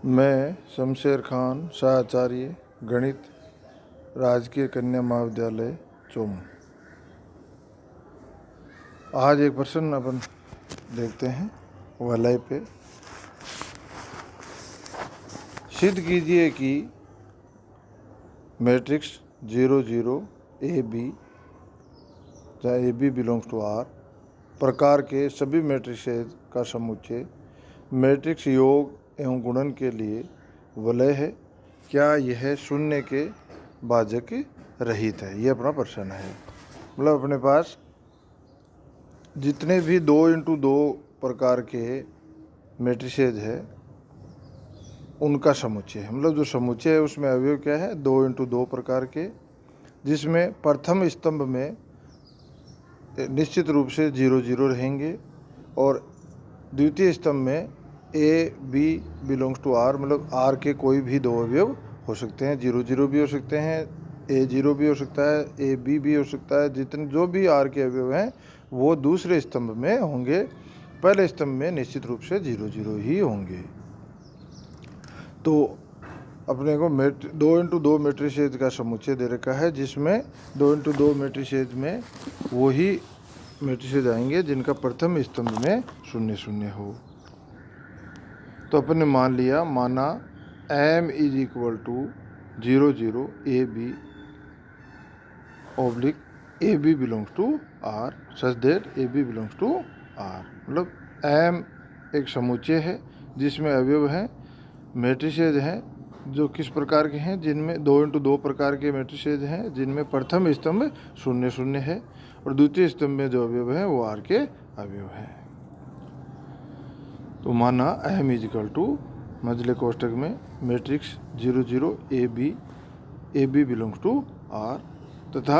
मैं शमशेर खान शाहचार्य गणित राजकीय कन्या महाविद्यालय चोमू। आज एक प्रश्न अपन देखते हैं वलय पे। सिद्ध कीजिए कि मैट्रिक्स 0 0 ए बी जहाँ A B belongs to R प्रकार के सभी मैट्रिसेज का समुच्चय मैट्रिक्स योग एवं गुणन के लिए वलय है। क्या यह शून्य के भाजक रहित है? ये अपना प्रश्न है। मतलब अपने पास जितने भी 2x2 प्रकार के मैट्रिसेज है उनका समुच्चय है। मतलब जो समुच्चय है उसमें अवयव क्या है? 2x2 प्रकार के, जिसमें प्रथम स्तंभ में निश्चित रूप से 0 0 रहेंगे और द्वितीय स्तंभ में A B belongs to R, मतलब आर के कोई भी दो अवयव हो सकते हैं। 0 0 भी हो सकते हैं, ए 0 भी हो सकता है, ए बी भी हो सकता है। जितने जो भी आर के अवयव हैं वो दूसरे स्तंभ में होंगे, पहले स्तंभ में निश्चित रूप से 0 0 ही होंगे। तो अपने को 2x2 मैट्रिसेज का समुच्चय दे रखा है, जिसमें 2x2 मैट्रिसेज में वही मैट्रिसेज आएंगे जिनका प्रथम स्तंभ में 0 0 हो। तो अपन ने माना m is equal to 0 0 A B oblique A B belongs to R such that A B belongs to R. मतलब m एक समुच्चय है जिसमें अवयव हैं, मैट्रिसेज हैं जो किस प्रकार के हैं, जिनमें 2x2 प्रकार के मैट्रिसेज हैं जिनमें प्रथम स्तंभ 0 0 है और द्वितीय स्तंभ में जो अवयव हैं वो आर के अवयव हैं। तो माना m इज इक्वल टू मझले कोष्टक में matrix 0 0 A B belongs to R तथा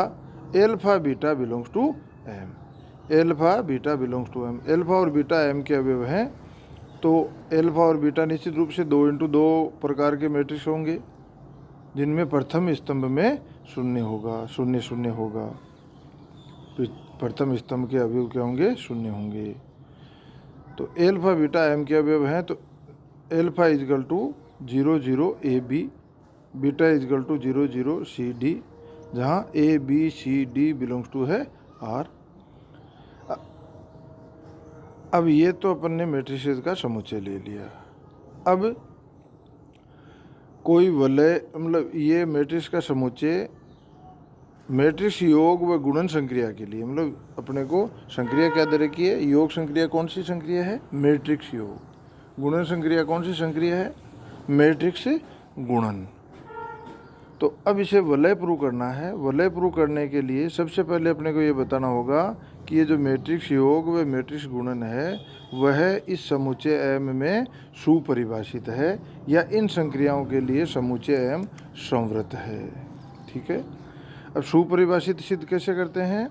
alpha beta belongs to M. Alpha beta belongs to M, alpha और बीटा एम के अवयव हैं। तो एल्फा और बीटा निश्चित रूप से 2x2 प्रकार के मैट्रिक्स होंगे जिनमें प्रथम स्तंभ में 0 होगा, 0 0 होगा। प्रथम स्तंभ के अवयव क्या होंगे? 0 होंगे। तो एल्फा बीटा एम के अवयव हैं। तो alpha is equal to 0 0 A b, beta is equal to 0 0 c d, जहाँ ए b c d belongs to है आर। अब ये तो अपन ने मैट्रिसेज का समुच्चय ले लिया। अब कोई वलय, मतलब ये मैट्रिक्स का समुच्चय मैट्रिक्स योग व गुणन संक्रिया के लिए, मतलब अपने को संक्रिया क्या दे रखी है? योग संक्रिया कौन सी संक्रिया है? मैट्रिक्स योग। गुणन संक्रिया कौन सी संक्रिया है? मैट्रिक्स गुणन। तो अब इसे वलय प्रूव करना है। वलय प्रूव करने के लिए सबसे पहले अपने को ये बताना होगा कि ये जो मैट्रिक्स योग व मैट्रिक्स गुणन है वह इस समुच्चय एम में सुपरिभाषित है या इन संक्रियाओं के लिए समुच्चय एम संवृत है। ठीक है। अब सुपरिभाषित सिद्ध कैसे करते हैं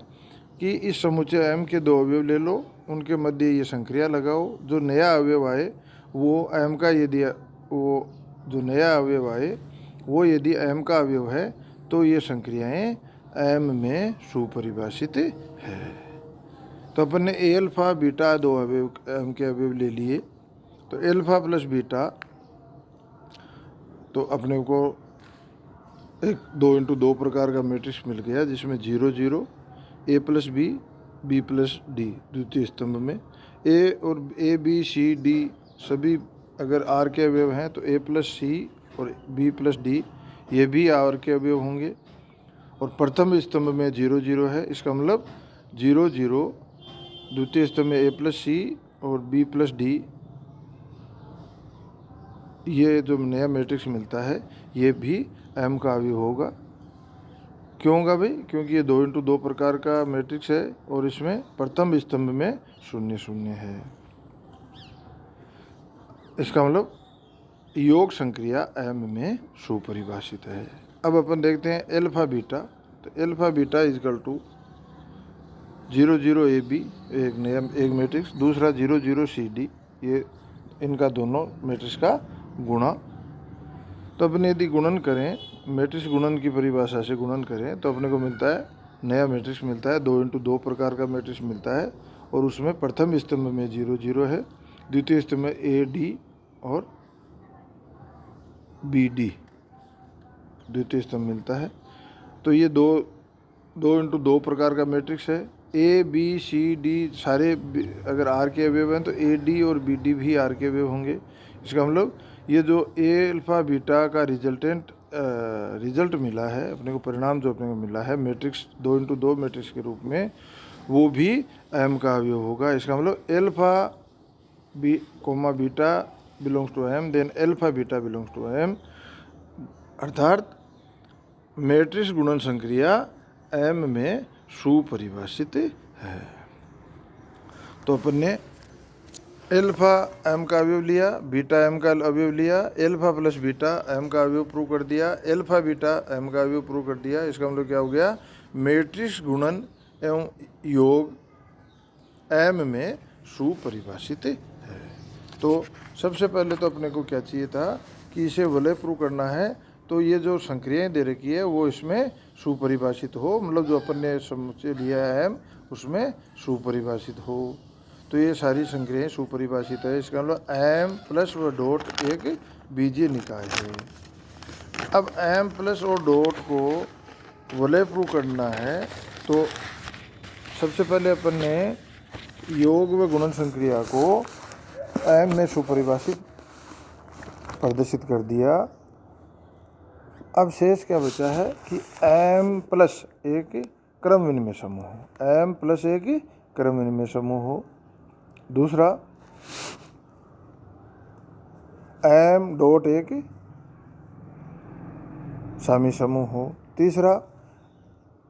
कि इस समुच्चय एम के दो अवयव ले लो, उनके मध्य ये संक्रिया लगाओ, जो नया अवयव आए वो एम का, यदि वो जो नया अवयव आए वो यदि एम का अवयव है तो ये संक्रियाएं एम में सुपरिभाषित है। तो अपन ने एल्फा बीटा दो अवयव एम के अवयव ले लिए। तो एल्फा प्लस बीटा, तो अपने को एक 2x2 प्रकार का मैट्रिक्स मिल गया जिसमें 0 0 a plus b, b plus d द्वितीय स्तंभ में। ए और ए बी सी डी सभी अगर आर के अवयव हैं तो ए प्लस सी और बी प्लस डी ये भी आर के अवयव होंगे और प्रथम स्तंभ में 0 0 है। इसका मतलब 0 0 द्वितीय स्तंभ में ए प्लस सी और बी प्लस डी, ये जो नया मैट्रिक्स मिलता है ये भी एम का अवयव होगा। क्यों होगा भाई? क्योंकि ये 2x2 प्रकार का मैट्रिक्स है और इसमें प्रथम स्तंभ में 0 0 है। इसका मतलब योग संक्रिया एम में सुपरिभाषित है। अब अपन देखते हैं एल्फा बीटा। तो alpha beta is equal to 0 0 A B एक मैट्रिक्स, दूसरा 0 0 सी डी, ये इनका दोनों मैट्रिक्स का गुणा। तो अपन यदि गुणन करें, मैट्रिक्स गुणन की परिभाषा से गुणन करें तो अपने को मिलता है नया मैट्रिक्स मिलता है, 2x2 प्रकार का मैट्रिक्स मिलता है और उसमें प्रथम स्तंभ में 0 0 है, द्वितीय स्तंभ में ए डी और बी डी द्वितीय स्तंभ मिलता है। तो ये दो इंटू दो प्रकार का मैट्रिक्स है। ए बी सी डी सारे अगर आर के अवयव हैं तो ए डी और बी डी भी आर के अवयव होंगे। इसका मतलब ये जो ए अल्फ़ा बीटा का रिजल्ट मिला है अपने को, परिणाम जो अपने को मिला है मैट्रिक्स 2 इंटू 2 मैट्रिक्स के रूप में, वो भी एम का अवयव होगा। इसका मतलब alpha beta belongs to M, then alpha beta belongs to M, अर्थात मैट्रिक्स गुणन संक्रिया एम में सुपरिभाषित है। तो अपन ने एल्फा एम का अवयव लिया, बीटा एम का अवयव लिया, एल्फा प्लस बीटा एम का अवयव प्रूव कर दिया, एल्फा बीटा एम का अवयव प्रूव कर दिया। इसका मतलब क्या हो गया, मैट्रिक्स गुणन एवं योग एम में सुपरिभाषित है। तो सबसे पहले तो अपने को क्या चाहिए था कि इसे वलय प्रूव करना है, तो ये जो संक्रियाएं दे रखी है वो इसमें सुपरिभाषित हो, मतलब जो अपन ने समुच्चय लिया है एम उसमें सुपरिभाषित हो। तो ये सारी संक्रियाएं सुपरिभाषित है। इसका मतलब एम प्लस व डॉट एक बीजीय निकाय है। अब एम प्लस और डॉट को वलय प्रूव करना है, तो सबसे पहले अपन ने योग व गुणन संक्रिया को एम में सुपरिभाषित प्रदर्शित कर दिया। अब शेष क्या बचा है कि एम प्लस एक क्रम विनिमय समूह हो, एम प्लस एक क्रम विनिमय समूह हो। दूसरा एम डॉट एक सामी समूह हो। तीसरा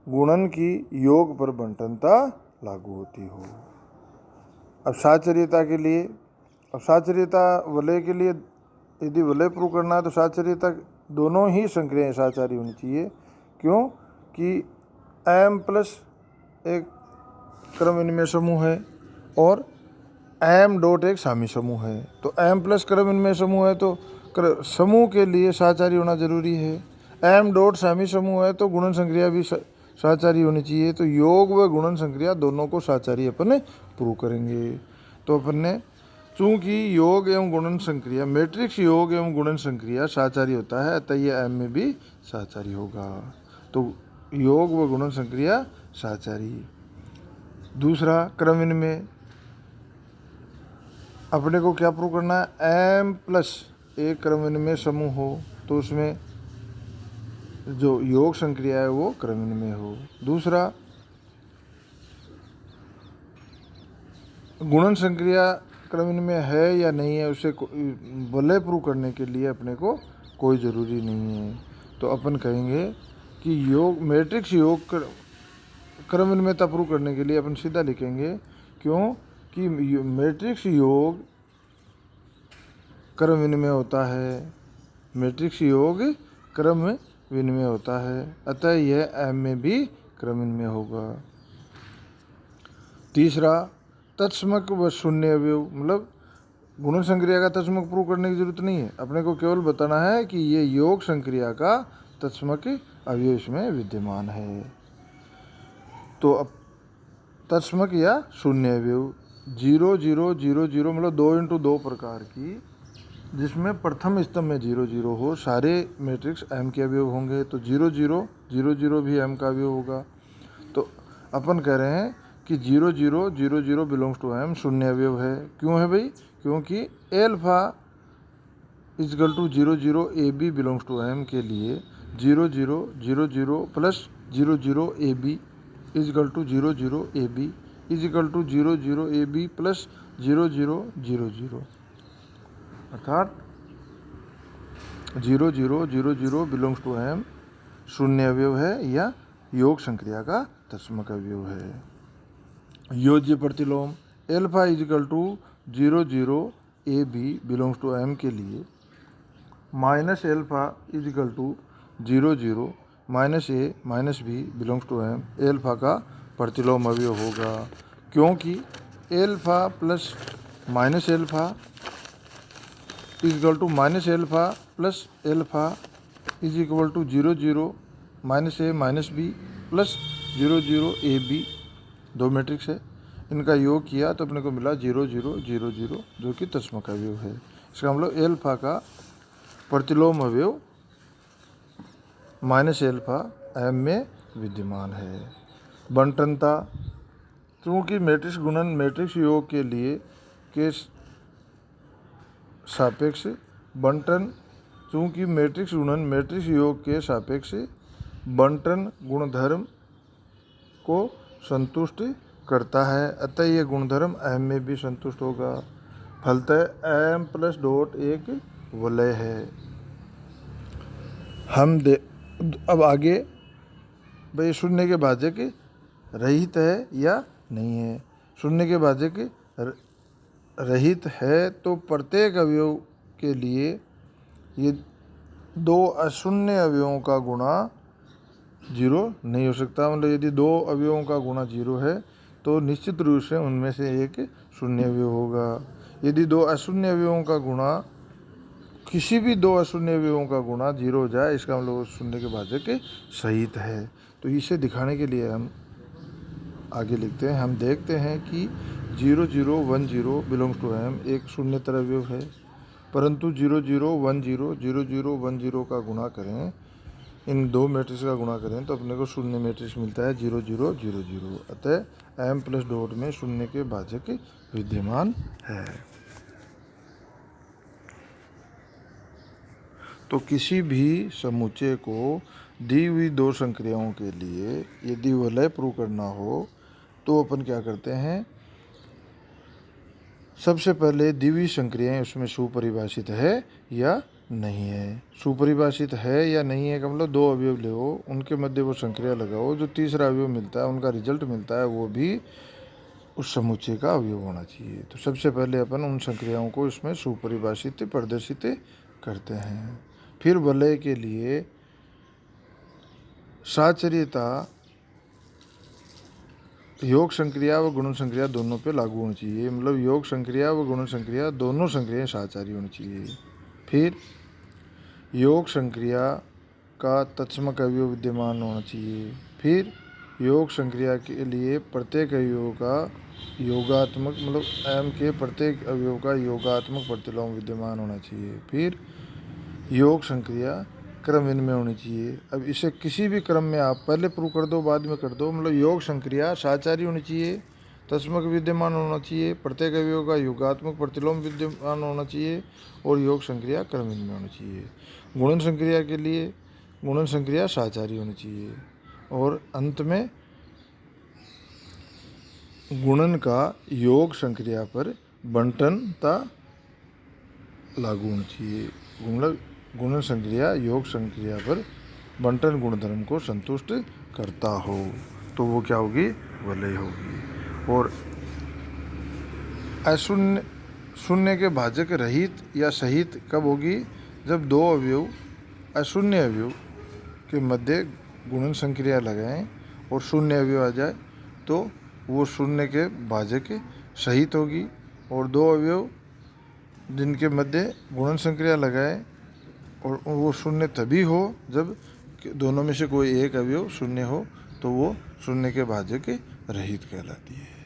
गुणन की योग पर बंटनता लागू होती हो। अब साचर्यता के लिए, अब साचर्यता वलय के लिए यदि वलय प्रूव करना है तो साचर्यता दोनों ही संक्रियाएं साचारी होनी चाहिए। क्यों कि एम प्लस एक क्रम विनिमय समूह है और एम डॉट एक सामी समूह है। तो एम प्लस क्रम विनिमय समूह है तो समूह के लिए साचारी होना जरूरी है। एम डॉट सामी समूह है तो गुणन संक्रिया भी साचारी होनी चाहिए। तो योग व गुणन संक्रिया दोनों को साचारी अपन प्रूव करेंगे। तो अपन ने चूँकि योग एवं गुणन संक्रिया, मैट्रिक्स योग एवं गुणन संक्रिया साचारी होता है, अतः यह एम में भी साचारी होगा। तो योग व गुणन संक्रिया साचारी। दूसरा क्रम विनिमय, अपने को क्या प्रूव करना है, एम प्लस एक क्रम विनिमय समूह हो तो उसमें जो योग संक्रिया है वो क्रम विनिमय हो। दूसरा गुणन संक्रिया क्रम विनिमय है या नहीं है उसे वलय प्रूव करने के लिए अपने को कोई ज़रूरी नहीं है। तो अपन कहेंगे कि योग मैट्रिक्स योग क्रम विनिमयता प्रूव करने के लिए अपन सीधा लिखेंगे, क्यों कि मैट्रिक्स योग क्रम विनिमय होता है, मैट्रिक्स योग क्रम विनिमय होता है, अतः यह एम में भी क्रम विनिमय होगा। तीसरा तत्समक व शून्य अवयव, मतलब गुणन संक्रिया का तत्समक प्रूव करने की जरूरत नहीं है, अपने को केवल बताना है कि ये योग संक्रिया का तत्समक अवयव इसमें विद्यमान है। तो अब तत्समक या शून्य अवयव 0 0 0 0 मतलब 2 इंटू 2 प्रकार की, जिसमें प्रथम स्तंभ में 0 0 हो, सारे मैट्रिक्स एम के अवयव होंगे। तो 0 0 0 0 भी एम का अवयव होगा। तो अपन कह रहे हैं कि 0 0 0 0 बिलोंग्स टू एम शून्य अवयव है। क्यों है भाई, क्योंकि alpha is equal to 0 0 A B belongs to M के लिए 0 0 0 0 plus 0 0 A B is equal to 0 0 A B is equal to 0 0 A B plus 0 0 0 0, अर्थात 0 0 0 0 बिलोंग्स टू एम शून्य अवयव है या योग संक्रिया का तत्समक अवयव है। योज्य प्रतिलोम alpha is equal to 0 0 A B belongs to M के लिए minus alpha is equal to 0 0 minus A minus B belongs to M alpha का प्रतिलोम अवयव होगा। क्योंकि alpha plus minus alpha is equal to minus alpha plus alpha is equal to 0 0 minus A minus B plus 0 0 A B, दो matrix है, इनका योग किया तो अपने को मिला 0 0 0 0 जो कि तत्समक अवयव है। इसका मतलब एल्फा का प्रतिलोम अवयव माइनस एल्फा एम में विद्यमान है। बंटनता, चूँकि मैट्रिक्स गुणन मैट्रिक्स योग के लिए के सापेक्ष बंटन चूँकि मैट्रिक्स गुणन मैट्रिक्स योग के सापेक्ष बंटन गुणधर्म को संतुष्ट करता है, अतः यह गुणधर्म एम में भी संतुष्ट होगा। फलतः एम प्लस डॉट एक वलय है। अब आगे भाई शून्य के भाजक रहित है या नहीं है। शून्य के भाजक रहित है तो प्रत्येक अवयव के लिए ये दो अशून्य अवयवों का गुणा जीरो नहीं हो सकता। मतलब यदि दो अवयवों का गुणा जीरो है तो निश्चित रूप से उनमें से एक शून्य अवयव होगा। यदि दो अशून्य अवयवों का गुणा किसी भी दो अशून्य अवयवों का गुणा जीरो हो जाए, इसका मतलब शून्य के भाजक सहित है। तो इसे दिखाने के लिए हम आगे लिखते हैं। हम देखते हैं कि 0 0 1 0 बिलोंग्स टू एम एक शून्यतर अवयव है, परंतु 0 0 1 0 0 0 1 0 का गुणा करें, इन दो मैट्रिक्स का गुणा करें तो अपने को शून्य मैट्रिक्स मिलता है 0 0 0 0। अतः एम प्लस डॉट में शून्य के भाजक विद्यमान है। तो किसी भी समुच्चय को दी हुई दो संक्रियाओं के लिए यदि वलय प्रूव करना हो तो अपन क्या करते हैं, सबसे पहले दी हुई संक्रियाएं उसमें सुपरिभाषित है या नहीं है। सुपरिभाषित है या नहीं है का मतलब दो अवयव लो, उनके मध्य वो संक्रिया लगाओ, जो तीसरा अवयव मिलता है उनका रिजल्ट मिलता है वो भी उस समुच्चय का अवयव होना चाहिए। तो सबसे पहले अपन उन संक्रियाओं को इसमें सुपरिभाषित प्रदर्शित करते हैं। फिर वलय के लिए साचर्यता योग संक्रिया व गुणन संक्रिया दोनों पे लागू होनी चाहिए। मतलब योग संक्रिया व गुणन संक्रिया दोनों संक्रियाएं साचारी होनी चाहिए। फिर योग संक्रिया का तत्समक अवयव विद्यमान होना चाहिए। फिर योग संक्रिया के लिए प्रत्येक अवयव का योगात्मक मतलब एम के प्रत्येक अवयव का योगात्मक प्रतिलोम विद्यमान होना चाहिए। फिर योग संक्रिया क्रम इनमें होनी चाहिए। अब इसे किसी भी क्रम में आप पहले प्रूव कर दो बाद में कर दो, मतलब योग संक्रिया साचारी होनी चाहिए, तत्समक विद्यमान होना चाहिए, प्रत्येक अवयव का योगात्मक प्रतिलोम विद्यमान होना चाहिए और योग संक्रिया क्रम इनमें होनी चाहिए। गुणन संक्रिया के लिए गुणन संक्रिया साचारी होनी चाहिए और अंत में गुणन का योग संक्रिया पर बंटनता लागू होनी चाहिए। गुणन संक्रिया योग संक्रिया पर बंटन गुणधर्म को संतुष्ट करता हो तो वो क्या होगी, वलय होगी। और अशून्य शून्य के भाजक रहित या सहित कब होगी, जब दो अवयव अशून्य अवयव के मध्य गुणन संक्रिया लगाएं और शून्य अवयव आ जाए तो वो शून्य के भाजक सहित होगी। और दो अवयव जिनके मध्य गुणन संक्रिया लगाए और वो शून्य तभी हो जब दोनों में से कोई एक अवयव शून्य हो तो वो शून्य के भाजक रहित कहलाती है।